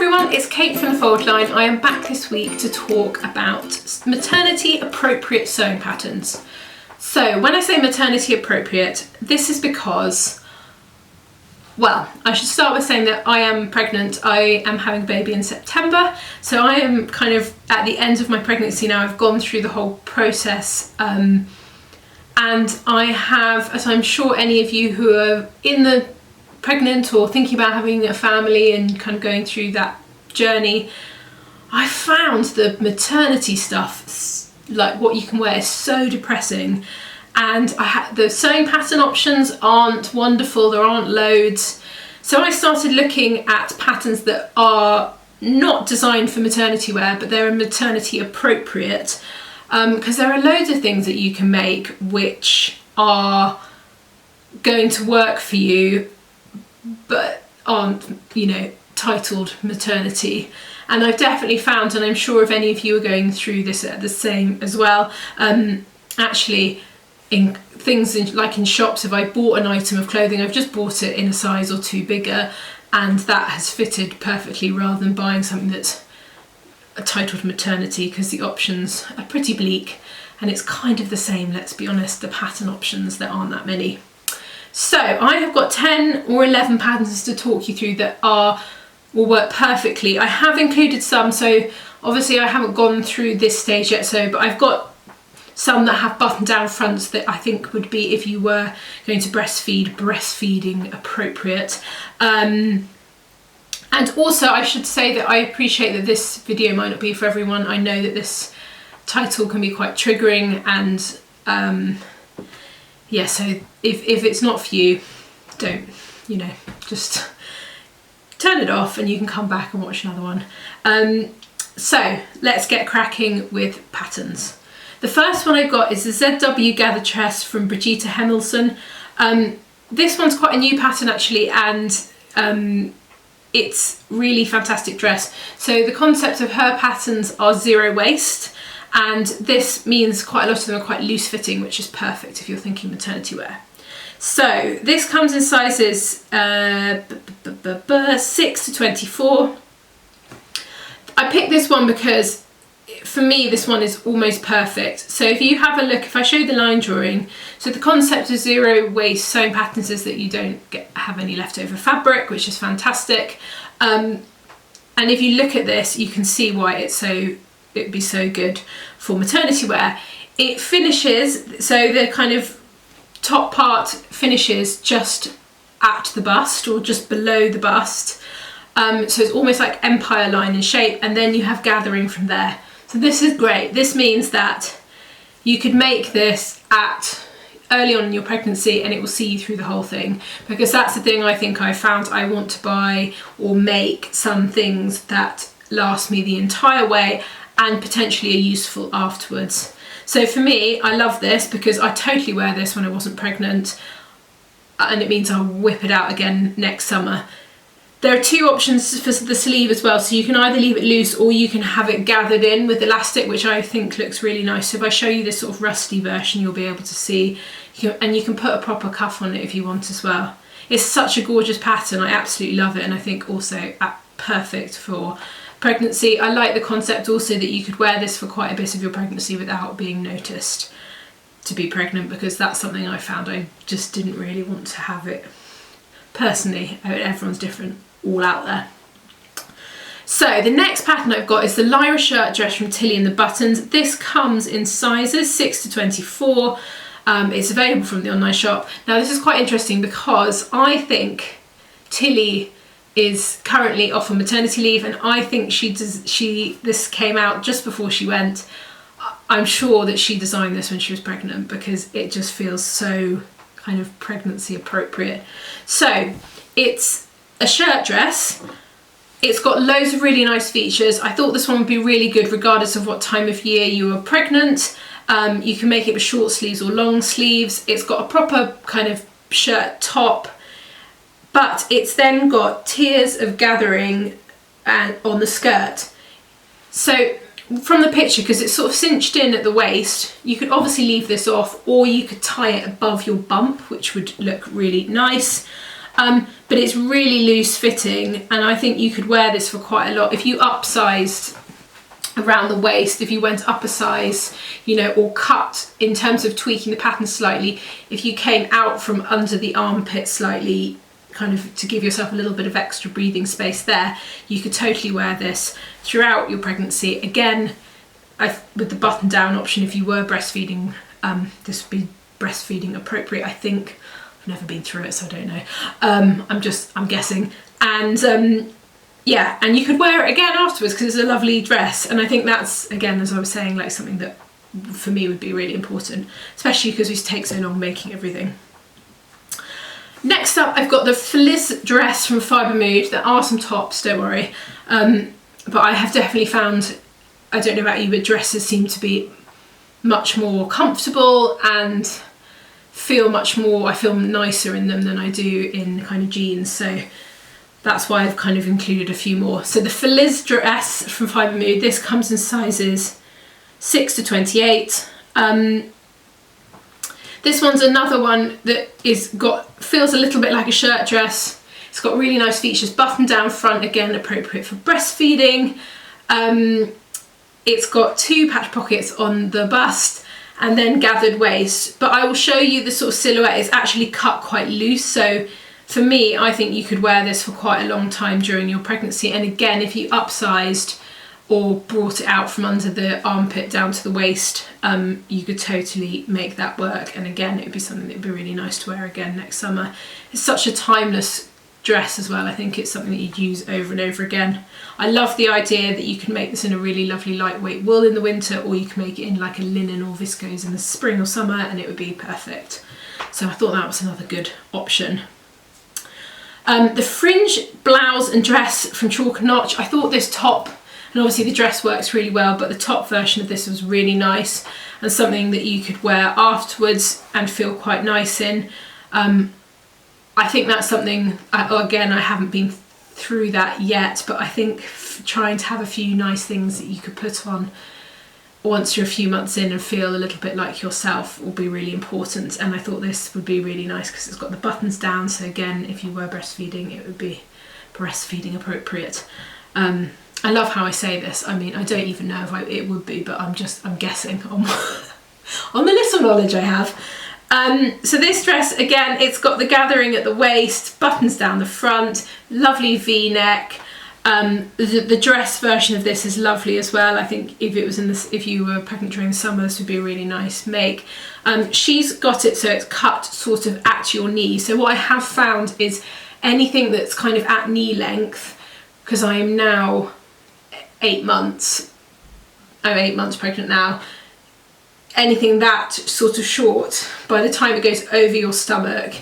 everyone, it's Kate from the Fold Line. I am back this week to talk about maternity appropriate sewing patterns. So when I say maternity appropriate, this is because, well, I should start with saying that I am pregnant. I am having a baby in September, so I am kind of at the end of my pregnancy now. I've gone through the whole process, and I have, as I'm sure any of you who are pregnant or thinking about having a family and kind of going through that journey, I found the maternity stuff, like what you can wear, is so depressing. And the sewing pattern options aren't wonderful, there aren't loads. So I started looking at patterns that are not designed for maternity wear, but they're maternity appropriate, because there are loads of things that you can make which are going to work for you, but aren't, you know, titled maternity. And I've definitely found, and I'm sure if any of you are going through this the same as well, actually in things like in shops, if I bought an item of clothing, I've just bought it in a size or two bigger, and that has fitted perfectly, rather than buying something that's titled maternity, because the options are pretty bleak, and it's kind of the same, let's be honest, the pattern options, there aren't that many. So I have got 10 or 11 patterns to talk you through that will work perfectly. I have included some, so obviously I haven't gone through this stage yet, but I've got some that have button down fronts that I think would be, if you were going to breastfeed, breastfeeding appropriate. And also I should say that I appreciate that this video might not be for everyone. I know that this title can be quite triggering, and yeah, so if it's not for you, don't, you know, just turn it off and you can come back and watch another one. So let's get cracking with patterns. The first one I've got is the ZW Gather Tress from Brigitte Hemmelsson. This one's quite a new pattern actually, and it's really fantastic dress. So the concept of her patterns are zero waist, and this means quite a lot of them are quite loose fitting, which is perfect if you're thinking maternity wear. So this comes in sizes 6 to 24. I picked this one because for me this one is almost perfect. So if you have a look, if I show the line drawing, so the concept of zero waist sewing patterns is that you don't have any leftover fabric, which is fantastic. And if you look at this, you can see why it'd be so good for maternity wear. It finishes, so the kind of top part finishes just at the bust or just below the bust. So it's almost like empire line in shape, and then you have gathering from there. So this is great. This means that you could make this early on in your pregnancy and it will see you through the whole thing, because that's the thing I think I found. I want to buy or make some things that last me the entire way and potentially are useful afterwards. So for me, I love this because I totally wear this when I wasn't pregnant, and it means I'll whip it out again next summer. There are two options for the sleeve as well, so you can either leave it loose or you can have it gathered in with elastic, which I think looks really nice. So if I show you this sort of rusty version, you'll be able to see, and you can put a proper cuff on it if you want as well. It's such a gorgeous pattern, I absolutely love it, and I think also perfect for pregnancy. I like the concept also that you could wear this for quite a bit of your pregnancy without being noticed to be pregnant, because that's something I found I just didn't really want to have it personally. Everyone's different, all out there. So the next pattern I've got is the Lyra shirt dress from Tilly and the Buttons. This comes in sizes 6 to 24. It's available from the online shop. Now this is quite interesting because I think Tilly is currently off on maternity leave, and I think this came out just before she went. I'm sure that she designed this when she was pregnant because it just feels so kind of pregnancy appropriate. So it's a shirt dress. It's got loads of really nice features. I thought this one would be really good regardless of what time of year you are pregnant. You can make it with short sleeves or long sleeves. It's got a proper kind of shirt top, but it's then got tiers of gathering on the skirt. So from the picture, because it's sort of cinched in at the waist, you could obviously leave this off, or you could tie it above your bump, which would look really nice. but it's really loose fitting, and I think you could wear this for quite a lot. If you upsized around the waist, if you went up a size, you know, or cut in terms of tweaking the pattern slightly, if you came out from under the armpit slightly, kind of to give yourself a little bit of extra breathing space there, you could totally wear this throughout your pregnancy. Again, with the button down option, if you were breastfeeding, this would be breastfeeding appropriate, I think. I've never been through it, so I don't know. I'm guessing. And yeah, and you could wear it again afterwards because it's a lovely dress. And I think that's, again, as I was saying, like something that for me would be really important, especially because we take so long making everything. Next up, I've got the Feliz dress from Fibre Mood. There are some tops, don't worry. But I have definitely found, I don't know about you, but dresses seem to be much more comfortable and feel much more, I feel nicer in them than I do in kind of jeans. So that's why I've kind of included a few more. So the Feliz dress from Fibre Mood, this comes in sizes 6 to 28. This one's another one that feels a little bit like a shirt dress. It's got really nice features, button down front, again appropriate for breastfeeding. It's got 2 patch pockets on the bust and then gathered waist, but I will show you the sort of silhouette is actually cut quite loose. So for me, I think you could wear this for quite a long time during your pregnancy. And again, if you upsized or brought it out from under the armpit down to the waist, you could totally make that work. And again, it would be something that would be really nice to wear again next summer. It's such a timeless dress as well. I think it's something that you'd use over and over again. I love the idea that you can make this in a really lovely lightweight wool in the winter, or you can make it in like a linen or viscose in the spring or summer, and it would be perfect. So I thought that was another good option. The Fringe blouse and dress from Chalk and Notch. I thought this top, and obviously the dress works really well, but the top version of this was really nice and something that you could wear afterwards and feel quite nice in. I think that's something, again, I haven't been through that yet, but I think trying to have a few nice things that you could put on once you're a few months in and feel a little bit like yourself will be really important. And I thought this would be really nice because it's got the buttons down, so again, if you were breastfeeding, it would be breastfeeding appropriate. I love how I say this. I mean, I don't even know if it would be, but I'm guessing on the little knowledge I have. So this dress, again, it's got the gathering at the waist, buttons down the front, lovely V-neck. The dress version of this is lovely as well. I think if you were pregnant during the summer, this would be a really nice make. She's got it so it's cut sort of at your knee. So what I have found is anything that's kind of at knee length, because I am now 8 months, I'm 8 months pregnant now, anything that sort of short, by the time it goes over your stomach,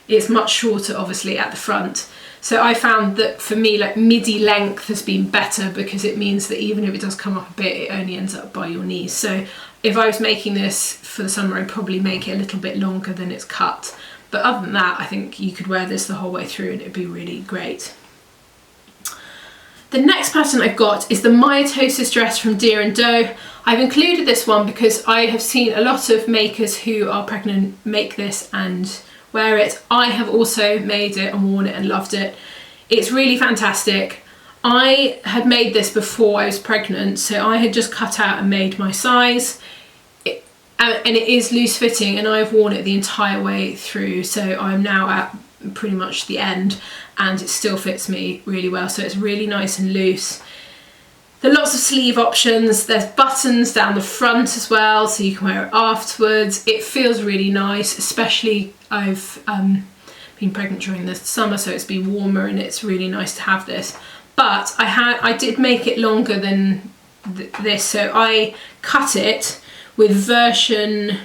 it's much shorter obviously at the front. So I found that for me, like midi length has been better, because it means that even if it does come up a bit, it only ends up by your knees. So if I was making this for the summer, I'd probably make it a little bit longer than it's cut. But other than that, I think you could wear this the whole way through and it'd be really great. The next pattern I've got is the Myosotis dress from Deer & Doe. I've included this one because I have seen a lot of makers who are pregnant make this and wear it. I have also made it and worn it and loved it. It's really fantastic. I had made this before I was pregnant, so I had just cut out and made my size. And it is loose fitting, and I've worn it the entire way through, so I'm now at pretty much the end and it still fits me really well. So it's really nice and loose. There are lots of sleeve options. There's buttons down the front as well, so you can wear it afterwards. It feels really nice, especially I've been pregnant during the summer, so it's been warmer and it's really nice to have this. But I did make it longer than this, so I cut it with version,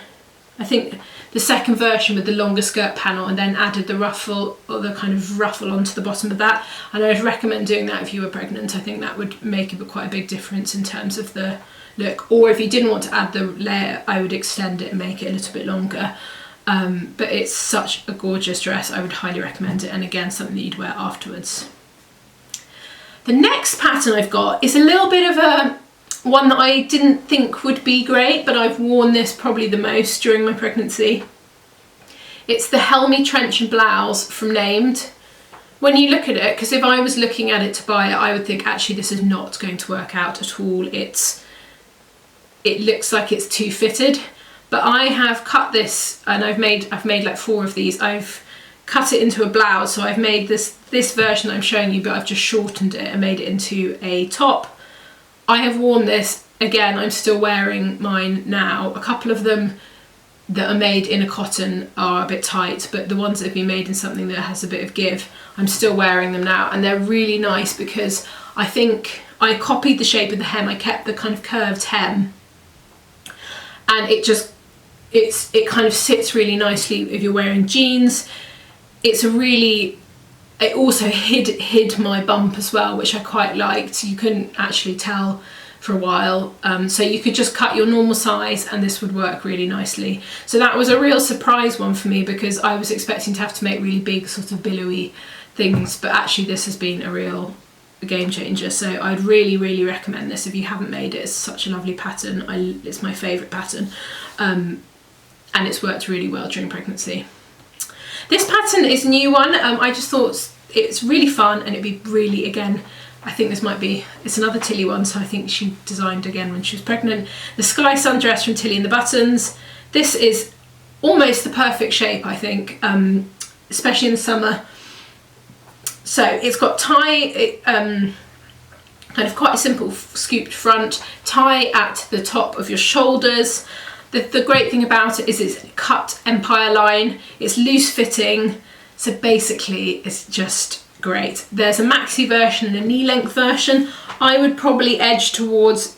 I think the second version with the longer skirt panel, and then added the ruffle, or the kind of ruffle onto the bottom of that. And I would recommend doing that if you were pregnant. I think that would make quite a big difference in terms of the look. Or if you didn't want to add the layer, I would extend it and make it a little bit longer. But it's such a gorgeous dress. I would highly recommend it. And again, something that you'd wear afterwards. The next pattern I've got is a little bit of one that I didn't think would be great, but I've worn this probably the most during my pregnancy. It's the Helmi trench and blouse from Named. when you look at it, because if I was looking at it to buy it, I would think actually this is not going to work out at all. It looks like it's too fitted, but I have cut this and I've made like 4 of these. I've cut it into a blouse, so I've made this version I'm showing you, but I've just shortened it and made it into a top. I have worn this, again, I'm still wearing mine now. A couple of them that are made in a cotton are a bit tight, but the ones that have been made in something that has a bit of give, I'm still wearing them now, and they're really nice because I think I copied the shape of the hem. I kept the kind of curved hem, and it kind of sits really nicely if you're wearing jeans. It also hid my bump as well, which I quite liked. You couldn't actually tell for a while, so you could just cut your normal size and this would work really nicely. So that was a real surprise one for me, because I was expecting to have to make really big sort of billowy things, but actually this has been a real game changer. So I'd really recommend this if you haven't made it. It's such a lovely pattern. It's my favourite pattern, and it's worked really well during pregnancy. This pattern is a new one. I just thought it's really fun, and it'd be really, again, I think it's another Tilly one, so I think she designed again when she was pregnant. The Skye sundress from Tilly and the Buttons. This is almost the perfect shape, I think, especially in the summer. So it's got tie, kind of quite a simple scooped front, tie at the top of your shoulders. The great thing about it is it's cut empire line, it's loose fitting, so basically it's just great. There's a maxi version and a knee length version. I would probably edge towards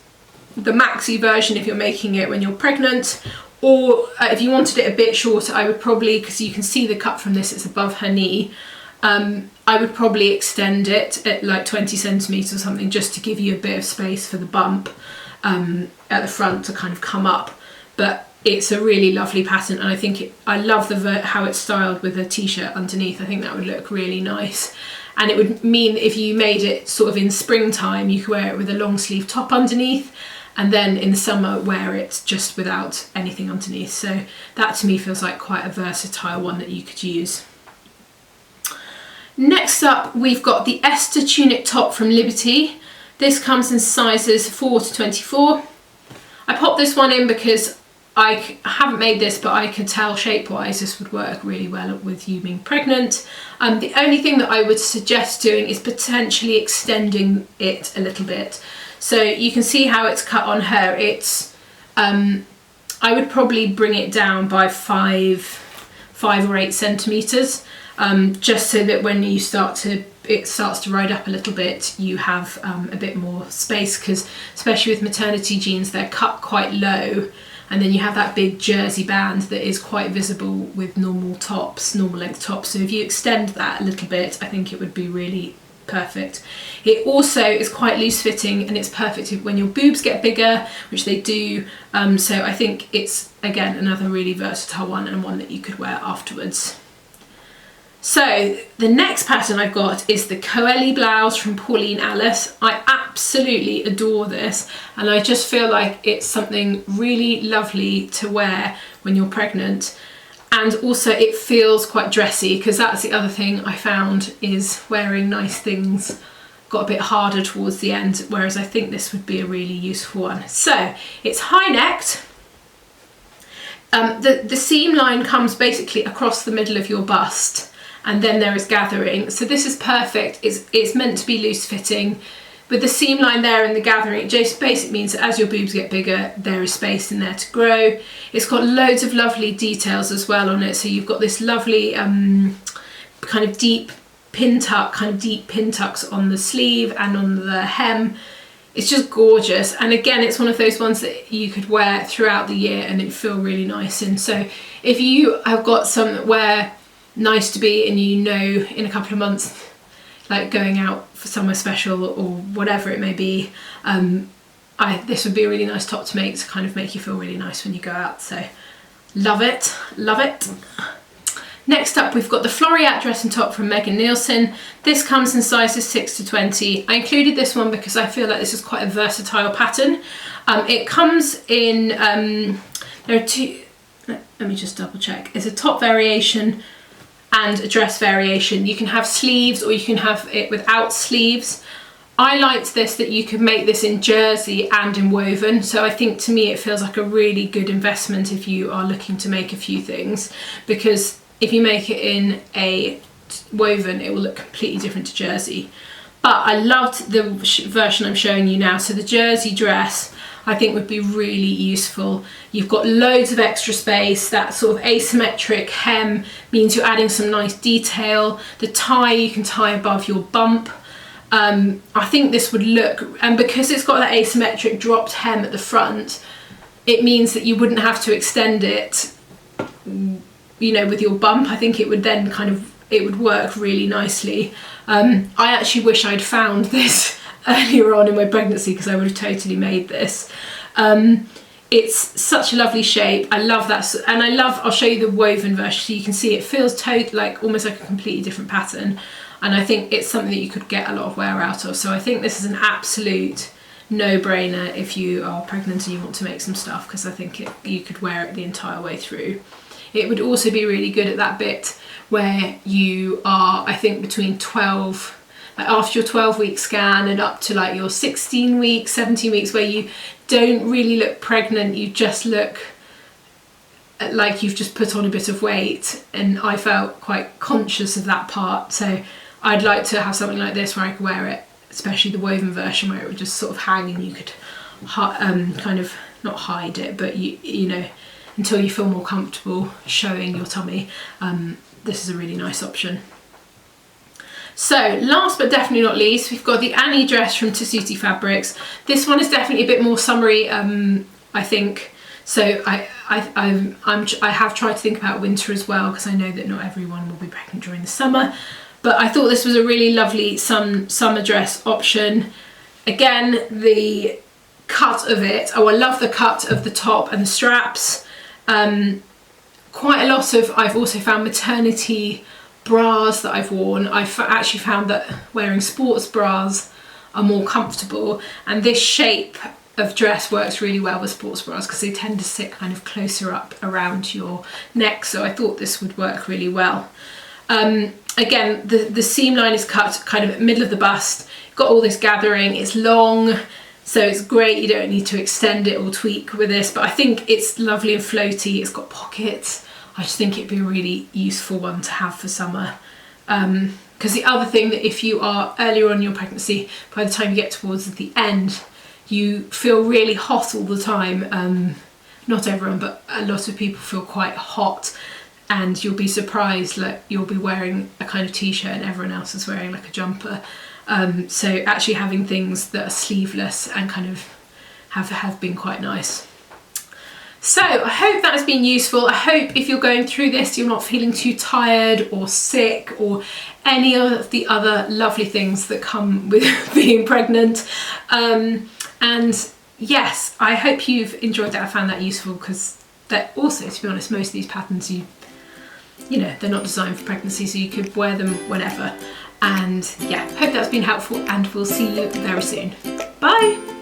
the maxi version if you're making it when you're pregnant, or if you wanted it a bit shorter, I would probably, because you can see the cut from this, it's above her knee, I would probably extend it at like 20 centimetres or something, just to give you a bit of space for the bump at the front to kind of come up. But it's a really lovely pattern, and I think I love how it's styled with a t-shirt underneath. I think that would look really nice, and it would mean if you made it sort of in springtime, you could wear it with a long sleeve top underneath, and then in the summer wear it just without anything underneath. So that to me feels like quite a versatile one that you could use. Next up, we've got the Esther tunic top from Liberty. This comes in sizes 4 to 24. I popped this one in because I haven't made this, but I could tell shape-wise this would work really well with you being pregnant. The only thing that I would suggest doing is potentially extending it a little bit. So you can see how it's cut on her. It's I would probably bring it down by 5 or 8 centimetres, just so that when you it starts to ride up a little bit, you have a bit more space, because especially with maternity jeans, they're cut quite low, and then you have that big jersey band that is quite visible with normal length tops. So if you extend that a little bit, I think it would be really perfect. It also is quite loose fitting, and it's perfect when your boobs get bigger, which they do. So I think it's, again, another really versatile one, and one that you could wear afterwards. So the next pattern I've got is the Coeli blouse from Pauline Alice. I absolutely adore this, and I just feel like it's something really lovely to wear when you're pregnant. And also it feels quite dressy, because that's the other thing I found, is wearing nice things got a bit harder towards the end, whereas I think this would be a really useful one. So it's high necked. The seam line comes basically across the middle of your bust, and then there is gathering. So this is perfect. It's meant to be loose fitting. With the seam line there and the gathering, it just basically means that as your boobs get bigger, there is space in there to grow. It's got loads of lovely details as well on it. So you've got this lovely kind of deep pin tucks on the sleeve and on the hem. It's just gorgeous. And again, it's one of those ones that you could wear throughout the year and it'd feel really nice in. So if you have got some that wear nice to be, and you know in a couple of months, like going out for somewhere special or whatever it may be, this would be a really nice top to make, to kind of make you feel really nice when you go out. So love it, love it. Next up, we've got the Floreat dress and top from Megan Nielsen. This comes in sizes 6 to 20. I included this one because I feel like this is quite a versatile pattern. It comes in, there are two, let me just double check. It's a top variation and a dress variation. You can have sleeves or you can have it without sleeves. I liked this that you could make this in jersey and in woven, so I think to me it feels like a really good investment if you are looking to make a few things, because if you make it in a woven it will look completely different to jersey. But I loved the version I'm showing you now. So the jersey dress I think would be really useful. You've got loads of extra space. That sort of asymmetric hem means you're adding some nice detail. The tie you can tie above your bump. I think this would look, and because it's got that asymmetric dropped hem at the front, it means that you wouldn't have to extend it, you know, with your bump. I think it would then it would work really nicely. I actually wish I'd found this earlier on in my pregnancy, because I would have totally made this. It's such a lovely shape. I love that, and I'll show you the woven version so you can see it feels almost like a completely different pattern. And I think it's something that you could get a lot of wear out of. So I think this is an absolute no-brainer if you are pregnant and you want to make some stuff, because I think you could wear it the entire way through. It would also be really good at that bit where you are, I think, between 12, like after your 12-week scan and up to like your 16 weeks, 17 weeks, where you don't really look pregnant, you just look like you've just put on a bit of weight. And I felt quite conscious of that part. So I'd like to have something like this where I could wear it, especially the woven version where it would just sort of hang and you could kind of not hide it, but you know, until you feel more comfortable showing your tummy. This is a really nice option. So last but definitely not least, we've got the Annie dress from Tessuti Fabrics. This one is definitely a bit more summery, I think. So I have tried to think about winter as well, because I know that not everyone will be pregnant during the summer. But I thought this was a really lovely summer dress option. Again, the cut of it, I love the cut of the top and the straps. Quite a lot of, I've also found maternity bras that I've worn. I've actually found that wearing sports bras are more comfortable, and this shape of dress works really well with sports bras because they tend to sit kind of closer up around your neck, so I thought this would work really well. Again, the seam line is cut kind of at the middle of the bust, got all this gathering, it's long, so it's great. You don't need to extend it or tweak with this, but I think it's lovely and floaty. It's got pockets. I just think it'd be a really useful one to have for summer. Because the other thing, that if you are earlier on in your pregnancy, by the time you get towards the end, you feel really hot all the time. Not everyone, but a lot of people feel quite hot, and you'll be surprised, like you'll be wearing a kind of t-shirt and everyone else is wearing like a jumper. So actually having things that are sleeveless and kind of have been quite nice. So I hope that has been useful. I hope if you're going through this, you're not feeling too tired or sick or any of the other lovely things that come with being pregnant. And yes, I hope you've enjoyed that. I found that useful, because that also, to be honest, most of these patterns, you know, they're not designed for pregnancy, so you could wear them whenever. And yeah, hope that's been helpful, and we'll see you very soon. Bye.